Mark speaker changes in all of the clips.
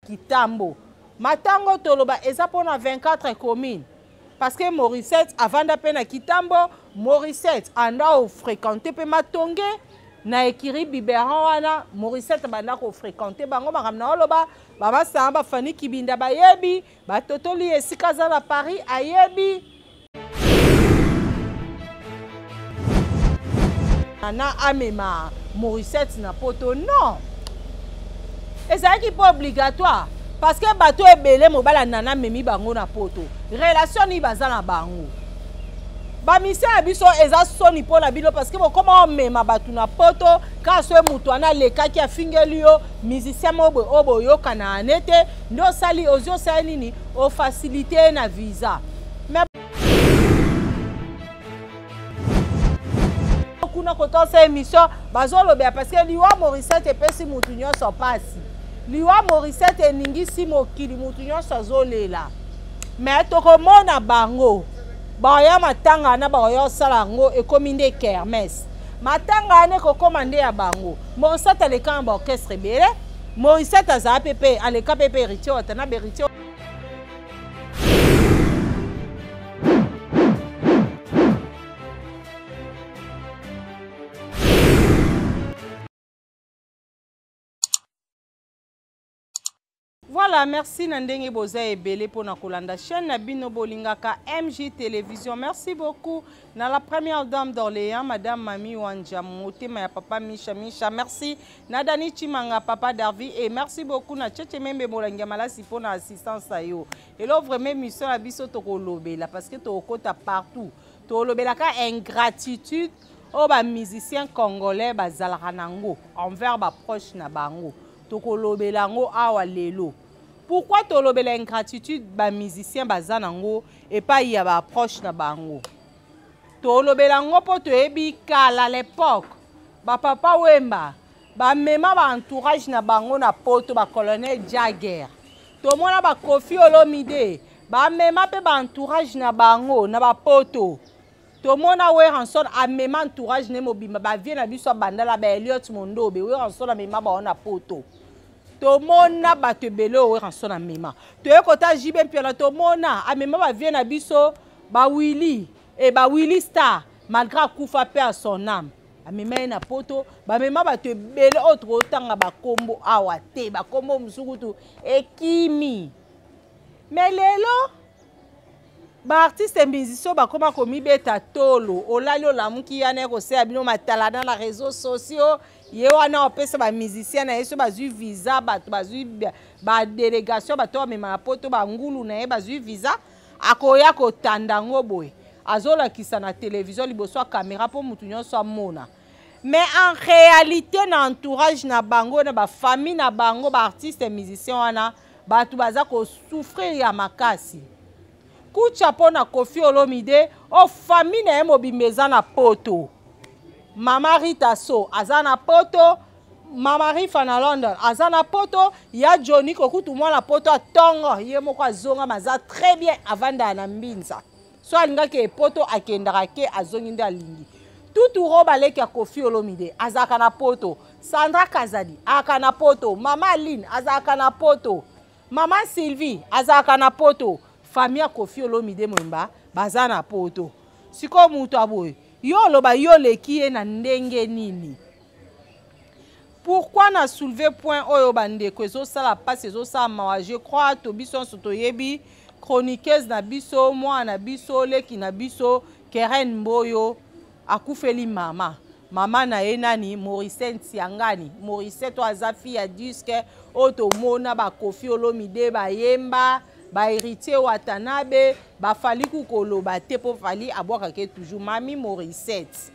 Speaker 1: Kitambo. Matango toloba eza pona 24 communes. Parce que Morissette, avant d'appel na Kitambo, Morissette anda au fréquenté pe matonge na ekiri biberon wana Morissette banda ko fréquenté bango makamna oloba baba samba fani kibinda bayebi batotoli esika za na Paris ayebi na amema Morissette na poto non. Et ça qui pas obligatoire. Parce que bateau est belé mobala nana memi bango na poto. Relation ni baza na bango. Ba mission abiso eza soni po na bino parce que comment mema batu na poto ka so mutu ana leka ki afingeli yo musicien mobo obo yo kana anete ndo sali ozio sali nini o faciliter na visa. Mais kuna koto sa émission bazolo be parce que liwa Morissette epesi mutu nyonso pasi. Liwa Morissette eningisi mokili mutu nyonso azolela. Mais tokomona bango. Baya matanga na baya sala ngo ekomi nde kermesse. Matanga ne kokomande ya bango. Morissette aleka ba orchestre bele. Morissette aza pepe aleka pepe héritier otana héritier. Voilà, merci Nandenge Boza et Belé pour la chaîne Nabino Bolingaka MJ Télévision. Merci beaucoup. Dans la première dame d'Orléans, Madame Mami Wanja Moté, ma papa Micha Micha. Merci. Nadani Chimanga, papa Darvi. Et merci beaucoup. Na Tchétché Membe Bolangamala si pour l'assistance à yo. Et là, vraiment, mission à biso toko lobela parce que toko ta partout. To lobela ka ingratitude au ba musicien congolais ba zalaranango envers ba proche na bango. Toko lobela ngo awa lelo. Pourquoi tolobela ingratitude ba musicien bazanango et pas y a ba approche na bango. Tolobela ngo po to ebi kala l'époque. Ba papa Wemba, ba mema ba entourage na bango na poto ba colonel Jagger. To mona ba Kofi Olomide, ba mema pe ba entourage na bango na ba poto. To mona we ranson a mema entourage ne mobima ba vie na biso bandala ba Elliot Mondobe we ranson na mema ba na poto. To mona bato belo we ranson na mema to ekota jibe mpela to mona a mema ba vie na biso ba Willy et ba Willy Star malgré kufa pe à son âme a mema na poto ba mema bato belo autre otanga ba kombo awa te ba kombo musukutu ekimi mais lelo ba artiste musicien ba koma komi beta tolo olali olamuki yana ko se abino matala dans les réseaux sociaux ye wana opesa ba musicien na yeso bazui visa bato bazui ba délégation bato mema poto ba ngulu na ye bazui visa akoya ko tandango boy azola kisa na télévision liboso caméra pour mutu nyonso mona mais en réalité na entourage na bango na ba famille na bango ba artiste musicien wana bato baza ko souffrir ya makasi. Kucha pona Kofi Olomide o famille na mobimeza na poto. Mama Rita So azana poto, Mama Rifa na London azana poto, ya Johnny kokutu mwana poto atongo ye moko azonga maza très bien avanda na mbinza. So alinga ke poto akendaka ke azongi nda lingi. Tutu roba leki ya Kofi Olomide azaka na poto, Sandra Kazadi aka na poto, Mama Lynn azaka na poto, Mama Sylvie azaka na poto. Famille Kofi Olomide Mwemba baza na poto. Siko mutu aboye yo loba yo leki na ndenge nini. Pourquoi na soulever point oyo bandeko ezo sala passe ezo sala mawa. Je crois to biso soto yebi chroniqueuse na biso mwana biso leki na biso Keren Mboyo akufeli mama. Mama na ye nani Morissette Siangani. Morissette azafi ya disque oto mona ba Kofi Olomide ba yemba ba héritier Watanabe ba fali kukoloba te po fali abwaka ke toujours mami Morissette.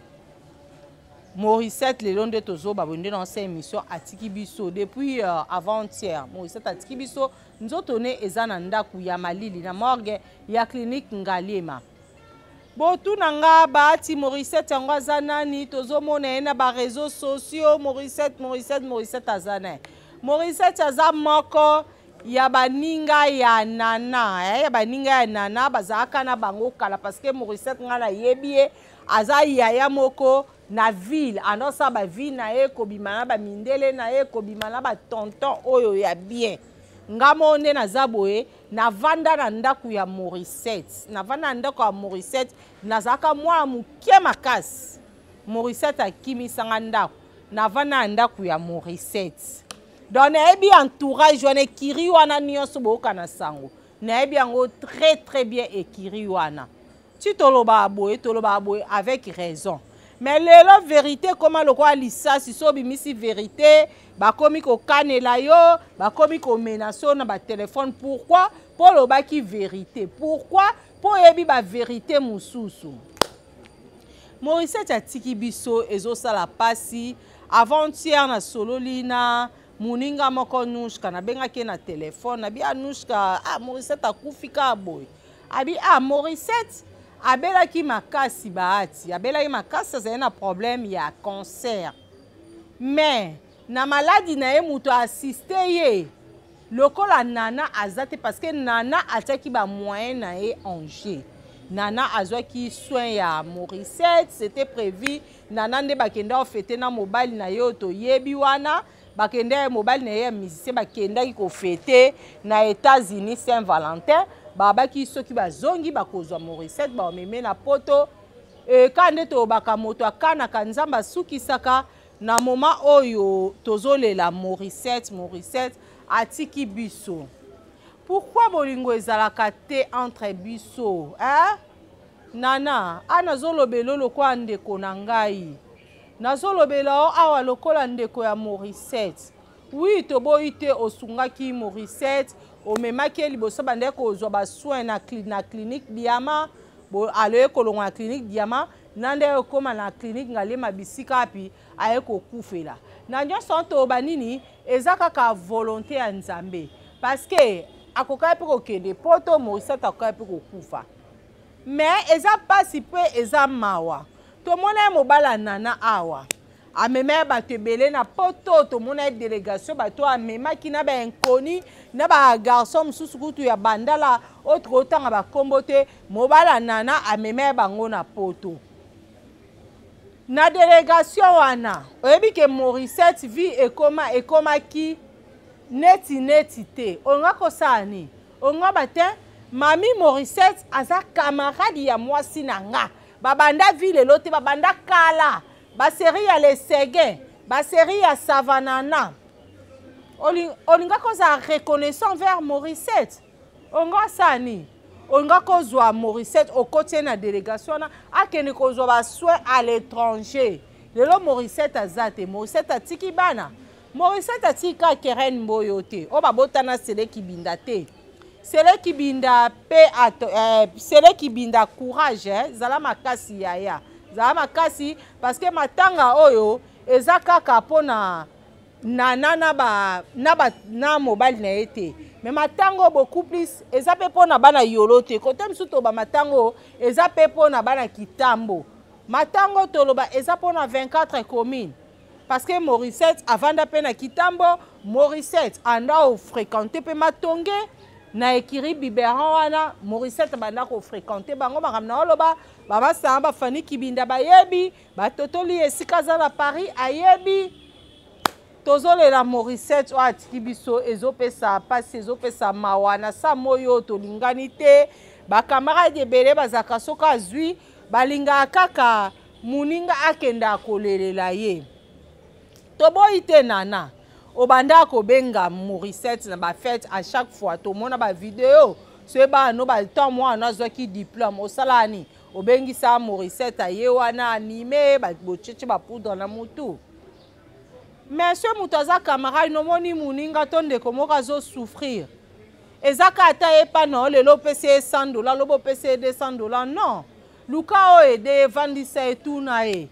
Speaker 1: Morissette le long de tozo ba bonde dans cette émission atiki biso depuis avant-hier. Morissette atiki biso nzoto ne ezana ndaku ya malili na morgue ya clinique Ngalema. Botu nanga ba ti Morissette yango azanani tozo mona na ba réseaux sociaux Morissette azana. Morissette azamoko ya baninga ya nana ya baninga ya nana bazaka na bango kala parce que Morissette ngala yebie aza ya moko na ville anosa ba ville na ye kobima na ba mindele na ye kobima na ba tonton oyo ya bien ngamo nde naza boye navanda na ndako ya Morissette navanda na ndako ya Morissette nazalaka mwa moke makasi Morissette akimisanga ndako navanda na ndako ya Morissette donc nayebi entourage wana ekiri wana nyonso boyoka na sango nayebi yango très bien ekiri wana ti toloba boye avec raison mais lelo vérité comment lokola lisasi so bimisi vérité bakomi kokanela yo bakomi komenace na batelefone pourquoi po lobaki vérité pourquoi po yebi bavérité mosusu Morissette atiki biso ezosala pasi avant-hier na sololi na muninga moko nushka nabengaki na telefone nabi anushka Morissette akufika boye abi Morissette abelaki makasi baati abelaki makasi azali na problème ya cancer mais na maladie na ye muto assiste ye lokola nana azate parce que nana ataki ba moyen na ye en jeu nana azwaki soin ya Morissette c'était prévu nana nde bakenda ofete na mobile na yo to yebi wana bakenda mobile na ye musicien bakendaki ko fete na États-Unis Saint-Valentin babaki soki bazongi bakozwa Morissette bameme na poto kande to bakamoto akanaka nzambe asukisaka na moma oyo tozolela Morissette atiki biso pourquoi bolingo ezalaka te entre biso nana nazolobela lokola ndeko na ngai nazolobela awa lokola ndeko ya Morissette oui toboyi te osungaki Morissette omemaki liboso bande kozwa basoin na clinique Diama aloye kolonga na clinique Diama nande okoma na clinique Ngalema bisika api aye kokufela na nyonso to banini eza kaka volonté ya Nzambe parce que akokai pe kokende poto Morissette akokai pe kokufa mais eza pasi pe eza mawa tomona mobala nana awa ameme bato ebele na poto tomona délégation bato amemaki na bainconi na bagarçon mosusu kutu ya bandala autre otanga bakombo te mobala nana ameme bango na poto na délégation wana oyebi ke Morissette vie ekomaki neti te onga kosala ni onga bate mami Morissette aza camarade ya mwasi na nga babanda vie lelo te babanda kala basérie ya Les Séguins basérie ya Savanana olinga kozala reconnaissant vers Morissette onga sani onga kozwa Morissette okotie na délégation na akende kozwa basoin à l'étranger lelo Morissette azate Morissette atiki bana Morissette atika Keren Mboyo te o babotana sele kibinda te sele kibinda pe sele kibinda courage zala makasi yaya zala makasi parce que matanga oyo eza kaka pona na mobile na ete mais matango beaucoup plus eza pe pona bana yolo te kote msuto ba matango eza pe pona bana kitambo matango toloba eza pona 24 communes parce que Morissette avanda pe na kitambo Morissette anda o fréquenter pe matonge na ekiri biberon wana Morissette banda ko fréquenter bango makamna oloba baba samba fani kibinda bayebi batotoli esika za na Paris ayebi tozolela Morissette o atiki biso ezopesa pasi ezopesa mawana sa moyo tolingani te bakamarade ebele bazaka soka azwi balinga kaka muninga akenda kolelela ye toboyi te nana obanda kobenga Morissette na ba fête à chaque fois to mona ba vidéo so ba no ba temps moi na zoki diplôme osalani obengi sa Morissette aye wana animé ba bocheche ba poudre na mutu mais ce mutaza camarade no moni muninga tonde komoka zo souffrir ezaka ata epa no lelo pese $100 lobo pese $200 non luka o ede vandisa etuna e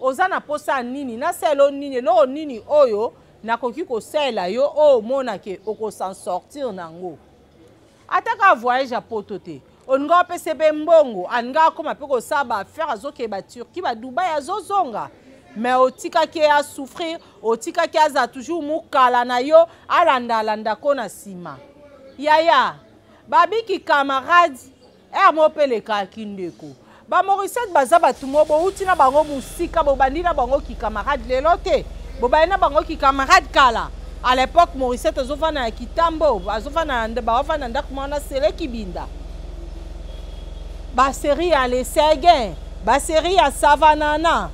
Speaker 1: ozana posa nini na selo nini lo nini oyo nakoki kosela yo o mona ke oko s'en sortir nango ataka voyage a poto te onga pese be mbongo anga koma pe ko saba faire azoke ba Turquie ba Dubai azozonga mais otika ke a souffrir otika ke aza toujours mukala na yo alanda ko na sima yaya babiki camarade mo pele ka kindeko ba Morissette baza batu mo bo utina bango musika bo bandina bango ki camarade lelo te bo bayina bango ki camarade kala À l'époque, Morissette azofana kitambo, azofana ndabafana ndakumana sele kibinda. Ba série à les Séguin, ba série à Savanana.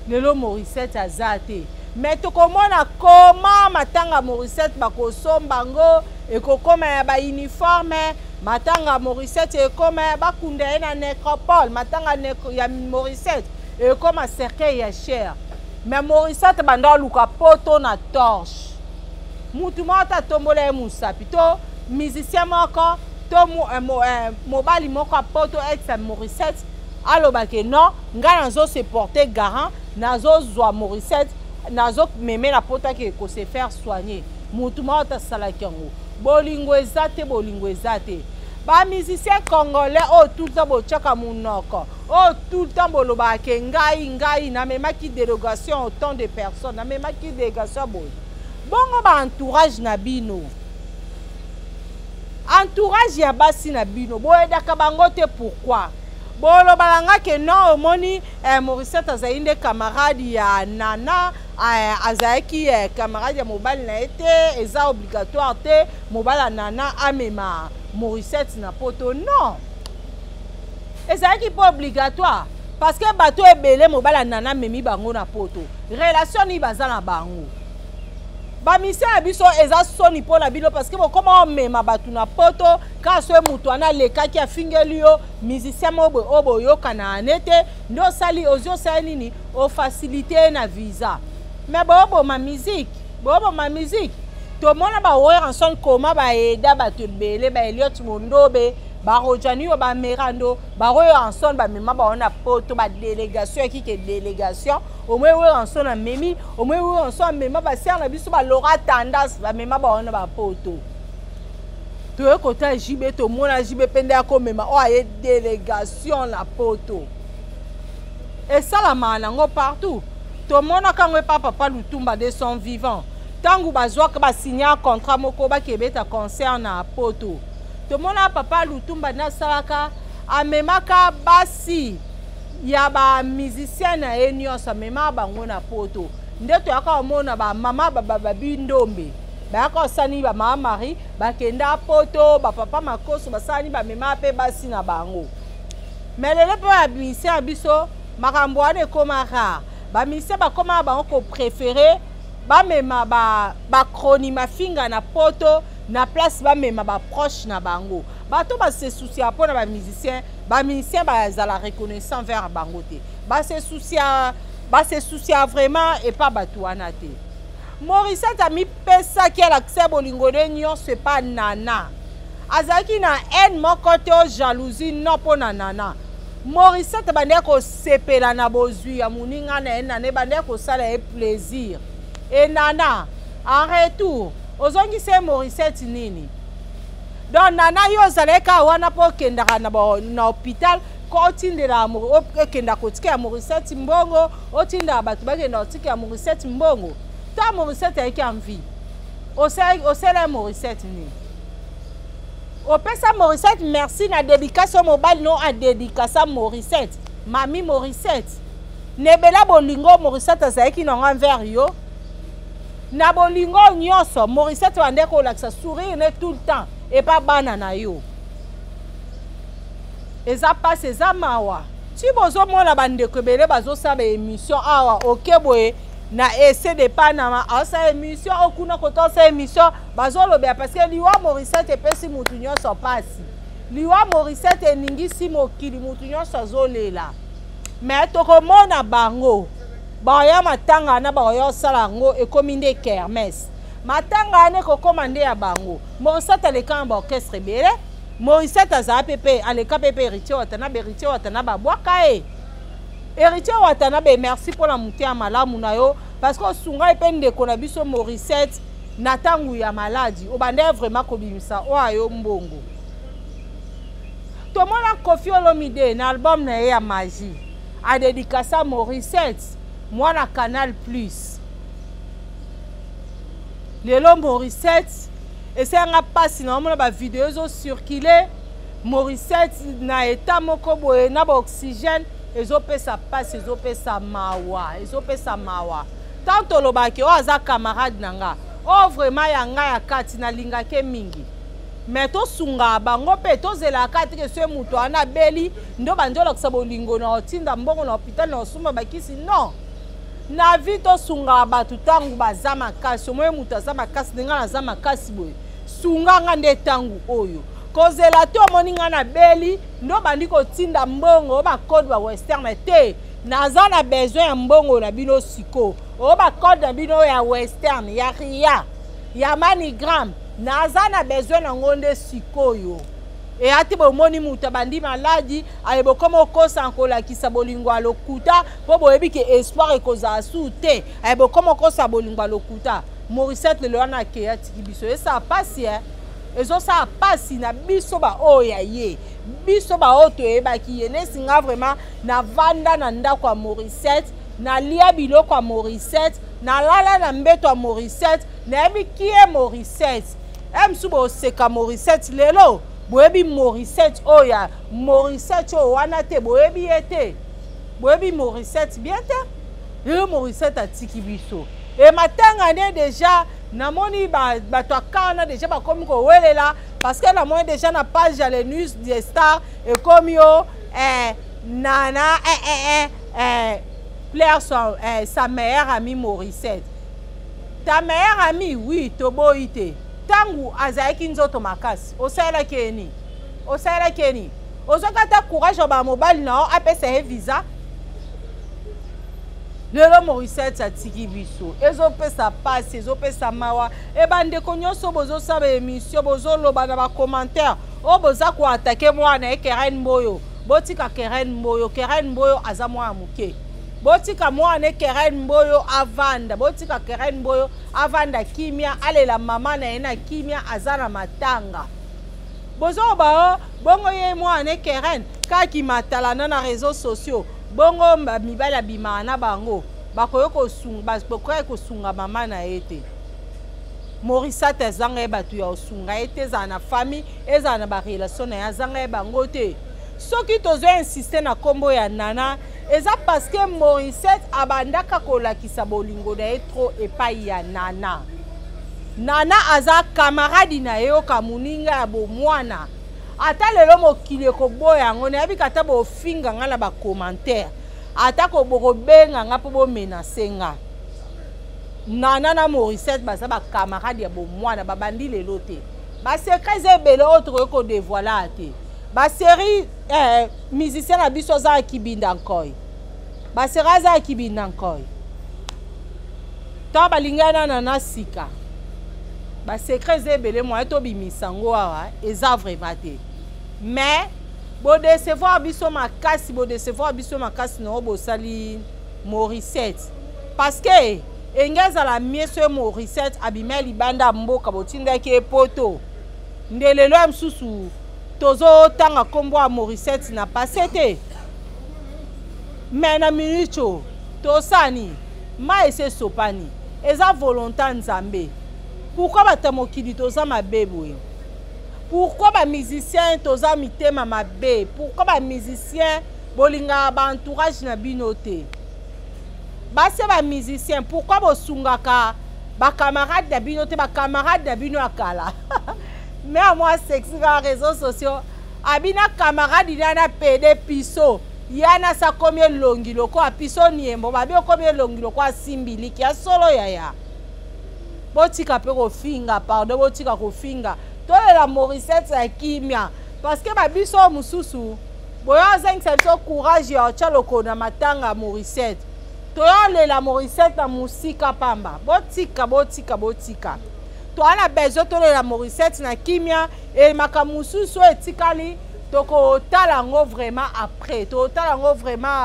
Speaker 1: Lelo Morissette azate. Mais tu komona comment matanga Morissette bako sombango et kokoma ba uniforme matanga Morissette et comme ba kunde na nécropole matanga ya Morissette et comme cercueil ya cher. Mais Morissette banda luka poto na torche. Mutu mota tombola musapi to musicien moko to mobali moko poto ex Morissette alobake non nga nazo se porter garant nazo zwa Morissette nazo meme la poto ki ko se faire soigner mutu mota salakango bolingo ezate ba musicien congolais tout le temps bochaka munoko tout le temps bolobake ngai na mema ki délégation autant de personnes na mema ki délégation bongo ba entourage na bino entourage ya basi na bino boyedaka bango te pourquoi bolobalanga ke non omoni Morissette azainde camarade ya Nana azaki camarade ya mobile na été eza obligatoire te mobile Nana amema Morissette na poto non ezaki pas obligatoire parce que bato ebele mobile Nana memi bango na poto relation ni bazana bango ba mission ya biso eza soni po na bino parce que bokoma mema batu na poto ka so mutu ana leka ki afingeli yo musicien mobo obo yoka na anete ndo sali ozio sali nini o faciliter na visa mais bobo ma musique to mona ba oyer ensemble koma ba eda batu bele ba Eliot Mondobe ba Rojani ba Merando ba oyer ensemble ba mema ba ona poto ba délégation qui ke délégation au moins oyer ensemble memi au moins oyer ensemble mema ba ser na biso ba Laura Tendance ba mema ba ona ba poto to ekota jibe to mona jibe pende ako mema o aye délégation la poto et ça la manango partout to mona kangwe papa Lutumba de son vivant tangu bazwa ka ba signer contrat moko ba kebeta concert na poto to mona papa Lutumba na salaka amemaka basi ya ba musicien na enyosa mema bango na poto ndeto yaka mona ba mama ba bindombe ba ka sani ba mama Marie ba kenda poto ba papa Makoso ba sani ba mema pe basi na bango melele po ya musicien biso makambo ane koma rare ba musicien ba koma bango ko préférer ba mema ba chroni mafinga na poto na place ba mema ba proche na bango bato ba se soucia pona ba musicien ba za la reconnaissance vers bango te ba se soucia vraiment et pas bato wana te Morissette a mis pesa ki l'accès bolingo de nyon c'est pas Nana azaki na haine moko te o jalousie non pona Nana Morissette bande ko sepela na bozui ya muninga na ene bande ko sala e plaisir et Nana en retour ozongi se Morissette nini donc Nana yo zaleka wana po kendaka na hôpital ko otindela okenda kotika ya Morissette mbongo otinda batu bakenda kotika ya Morissette mbongo ta Morissette ayeki en vie osela Morissette nini opesa Morissette merci na dédicace mobile non a dédicace Morissette mami Morissette nebela bolingo Morissette azalaki na envers yo na bolingo nyonso Morissette bande ko laksa sourire ne tout le temps et pas banana yo eza passe eza mawa ti bozo mona bande ko bele bazo sa ba émission awa okeboye na essaie de Panama asa émission okuna koto sa émission bazo lobe parce que liwa Morissette epesi mutu nyonso pasi liwa Morissette eningisi mokili mutu nyonso azolela mais tokomona bango baya matanga na bayo sala ngo ekomi nde kermesse matanga ane kokoma nde ya bango Morissette aleka ba orchestre bele Morissette aza pepe aleka pepe héritier watana babwaka héritier watana merci pour la mutia malamu na yo parce que sunga epende ko na biso Morissette na tangu ya maladi obande vraiment kobimisa o ayo mbongo to mona Koffi Olomide na album na ya magie a dédicace à Morissette moi na Canal Plus lelo Morissette et c'est un passe na mona ba vidéo zo circuler Morissette na état moko boye na ba oxygène ezopesa passe ezopesa mawa Tanto lobaki o aza camarade nanga. O vraiment ya nga ya kati na lingake mingi. Mais to sunga bango pe to zela kati ke se muto ana beli ndo banjola kusabolingo na otinda mbongo na hôpital na osuma bakisi non. Na vie to sunga batu tangu baza makasi omwe muto aza makasi ninga na za makasi boye. Sunga nga nde tangu oyo. Kozela te omoni nga na beli ndo bandi kotinda mbongo ba code ba western te. Naza na besoin ya mbongo na bino siko. O ba code na bino ya western ya ria ya manigram. Naza na besoin na ngonde sikoyo. E ati bomoni muta bandi maladi ayebo komo kosa nkola kisa bolingo alokuta po boyebi ke espoir ekoza asu te ayebo komo kosa bolingo alokuta Morissette le wana ke atiki biso esa pasi ezo sa pasi na biso ba oya ye biso ba oto ebaki ye nesinga vraiment na vanda na ndako ya Morissette na lia biloko ya Morissette na lala na mbeto ya Morissette na yebi kie Morissette Msubo seka Morissette lelo boyebi Morissette oya Morissette o wana te boyebi ete boyebi Morissette bien te lelo Morissette atiki biso e matanga ne déjà namoni bato akana déjà bakomi kowelela parce que namoni déjà na page ya les news des stars et comme yo nana plaire sa meilleure amie Morissette ta meilleure amie oui toboite tangu azaiki nzoto makasi osala keni ozokata courage ba mobile na apesa he visa lelo Morissette atiki biso ezopesa pasi ezopesa mawa e bande konyoso bozo saba émission bozo loba na ba commentaire o boza ko attaquer mwana e Keren Mboyo botika Keren Mboyo aza mwa muke botika mwana Keren Mboyo avanda botika Keren Mboyo avanda kimia alela mama na ena kimia azana matanga bozo ba bongo ye mwana Keren kaki matalana na réseaux sociaux bongo mibala bimana bango bakoyo ko sunga mama na ete Morissette azanga batu ya osunga ete za na famille eza na ba relation na azanga bango te soki tozo insister na kombo ya nana eza parce que Morissette abandaka kolakisa bolingo na etro epai ya nana aza camarade na yo kamuninga ya bomwana ata lelo mokili koboya ngone abi kata bo finga nga na ba commentaire ata ko boko benga nga po bo menacer nga nana na Morissette baza ba camarade ya bomwana babandi lelo te ba secret ebele autre ko dévoiler te ba série musicien na biso za kibinda nkoy ba série za kibinda nkoy ta balingana na sika ba secret ebele mo to bimisango awa eza vraiment te mais bo décevoir biso makasi no bo sali Morissette parce que engeza la mieux Morissette abimeli banda mboka botinda ki epoto ndelelo msusu tozo tanga kombo a Morissette na passé te mais na minute tosani ma ese sopani eza volonté nzambe pourquoi batamokili toza mabebo pourquoi ba musicien toza mitema mabe pourquoi ba musicien bolinga ba entourage na binote base ba musicien pourquoi bosungaka ba camarade na binote ba camarade na bino akala mais à moi sexy na réseaux sociaux abina camarade na pede piso yana sa combien longi loko a piso niembo ba bio combien longi loko a simbili ki a solo yaya botika pe ko finga pardon botika ko finga tolela Morissette ya kimia parce que ba biso mususu boya zengisa biso courage ya chaloko na matanga Morissette tolela Morissette na musika pamba botika to ana bezo tolela Morissette na kimia e makamususu etikali toko talango vraiment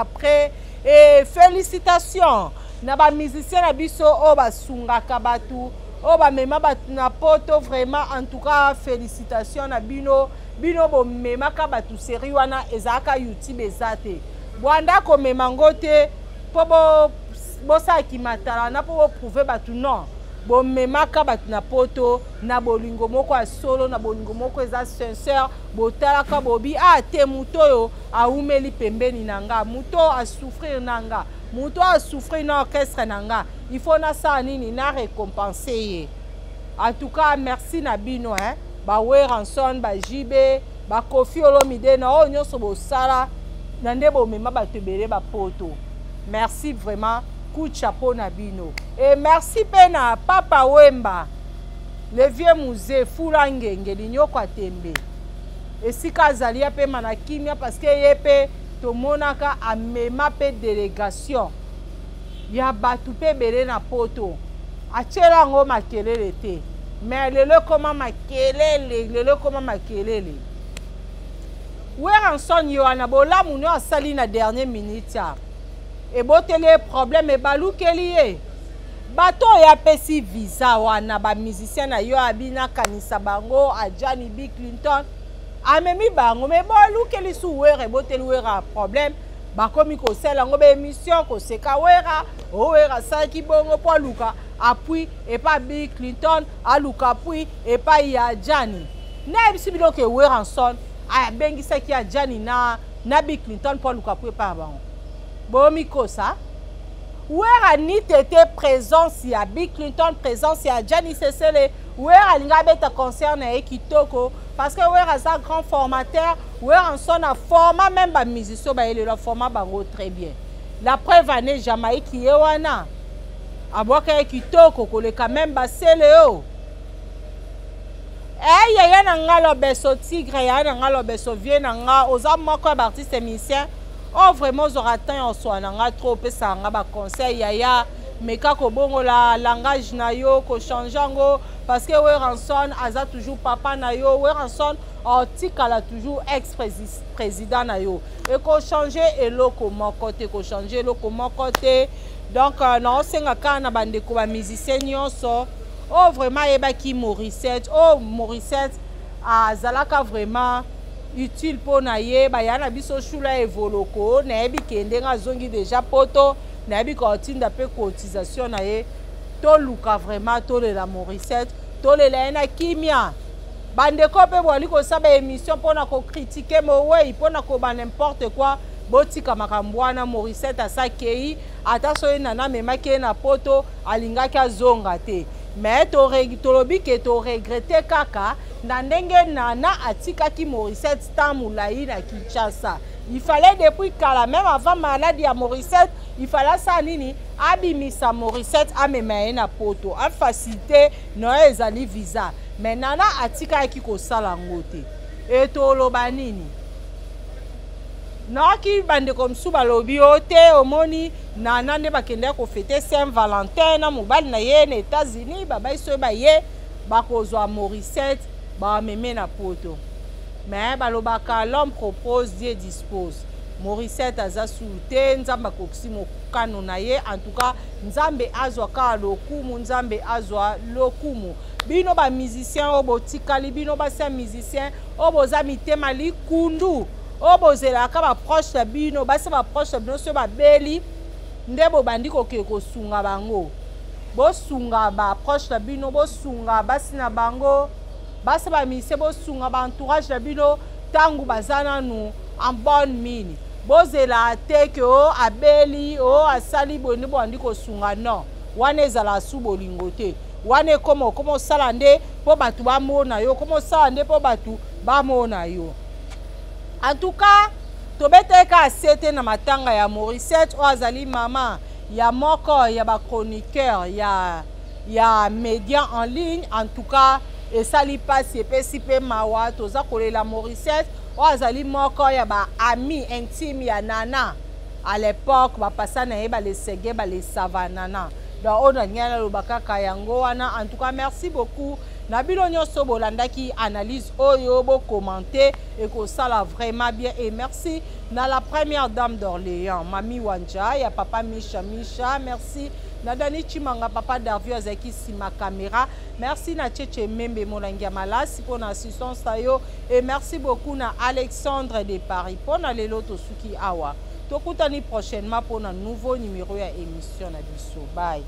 Speaker 1: après et félicitations na ba musicien na biso o basungaka batu o ba mema batu na poto vraiment en tout cas félicitations na bino bo mema ka batu série wana ezaka YouTube ezate bwanda ko mema ngote po bo sa ki matala na po prouver batu non bo mema ka batu na poto na bolingo moko a solo na bolingo moko eza sincère botala ka bobi te muto yo a umeli pembeni nanga muto a souffrir nanga muto a souffrir na orchestre nanga il faut na sa nini na récompenser. En tout cas merci na bino hein ba Weranson ba JB ba Kofi Olomide na o nyonso bo sala na nde bo mema ba tebele ba poto. Merci vraiment coup de chapeau na bino et merci pe na Papa Wemba le vieux musée Fulangenge linyoko atembe esika azali pe mana kimia parce que yepe to monaka amema pe délégation ya batu pe bele na poto achela ngo makelele te mais lelo koma makelele Weranson yo ana bola munyo asali na dernière minute ya e botele problème e balukeli ye bato ya pesi visa wana ba musicien na yo abina kanisa bango a Johnny B Clinton amemi bango me bolukeli su wera boteli wera problème bakomi ko sela ngo be émission ko seka wera o wera saki bongo po luka appui et pas Bill Clinton a luka appui et pas ya Johnny na bisibilo ke Weranson a bengi saki ya Johnny na Bill Clinton po luka appui pa bango bomi ko sa wera ni tete présence ya Bill Clinton présence ya Johnny Cecele wera linga beta concert na ekitoko parce que wera sa grand formateur Weranson a format même ba musicien ba ele la format bango très bien la preuve année Jamaïque yewana aboka ekitoko koleka même ba seleo ya na ngalo beso tigre ya na ngalo beso vie na nga oza moko ba artiste musicien oh vraiment zoratin en soi na nga trop pesa nga ba conseil ya meka ko bongo la langage na yo ko changer ngo parce que Weranson aza toujours papa na yo Weranson artikala toujours ex-président na yo et ko changer eloko moko te ko changer eloko moko te donc na osenga kana bandeko ba musicien nyonso oh vraiment yebaki Morissette oh Morissette azalaka vraiment utile pour na ye ba yana biso shula evoloko na yebi kende nga zongi déjà poto na yebi ko tinda pe cotisation na ye to luka vraiment to le la Morissette to le la na kimia bandeko pe bwali ko saba émission pona ko critiquer mo we pona ko ba n'importe quoi botika makambwana Morissette asakei ata so nana memaki na poto alingaki azonga te mais to lobi ke to regretter kaka na ndenge nana atikaki Morissette tamulayi na Kinshasa il fallait depuis kala même avant maladie ya Morissette il fallait ça nini abimisa Morissette amemaye na poto a facilité no ezali visa mais nana atikaki ko sala ngote et to loba nini Naki bande comme sous balobi ote omoni nana ne bakende ko fêter Saint-Valentin na mobali na ye na États-Unis baba iso ba ye bakozwa Morissette ba meme na poto mais balobaka l'homme propose Dieu dispose Morissette aza soute nzamba koksi mokano na ye en tout cas nzambe azwa ka lokumu nzambe azwa lokumu bino ba musicien obotikali bino ba sa musicien oboza mitema likundu obozela ka ba proche ya bino basi ba proche bino so ba beli ndebo bandiko ke ko sunga bango bo sunga ba proche ya bino bo sunga basi na bango basi ba mise bo sunga ba entourage ya bino tangu bazana nu en bonne mine bozela te ke o abeli o asali boni bo andiko sunga non wana ezala su bolingo te wana komo sala nde po batu ba mona yo komo sala nde po batu ba mona yo. En tout cas, tobeteka asete na matanga ya Morissette o azali mama ya moko ya ba chroniqueur ya média en ligne en tout cas esali pasi epesi pe mawa toza kolela Morissette o azali moko ya ba ami intime ya nana à l'époque ba passa na ye ba le sege ba le savanana donc on a nyala lobaka kayango wana en tout cas merci beaucoup. Nabilo nyonso bolandaki analyse oyo bo commenter et ko sala vraiment bien et merci na la première dame d'Orléans Mami Wanja ya papa Misha merci na Dani Chimanga papa Darvio azaki sima caméra merci na Cheche Membe Molangia Malasi pour l'assistance tayo et merci beaucoup na Alexandre de Paris pour na lelo tosuki awa tokutani prochainement pour un nouveau numéro ya émission na biso bye.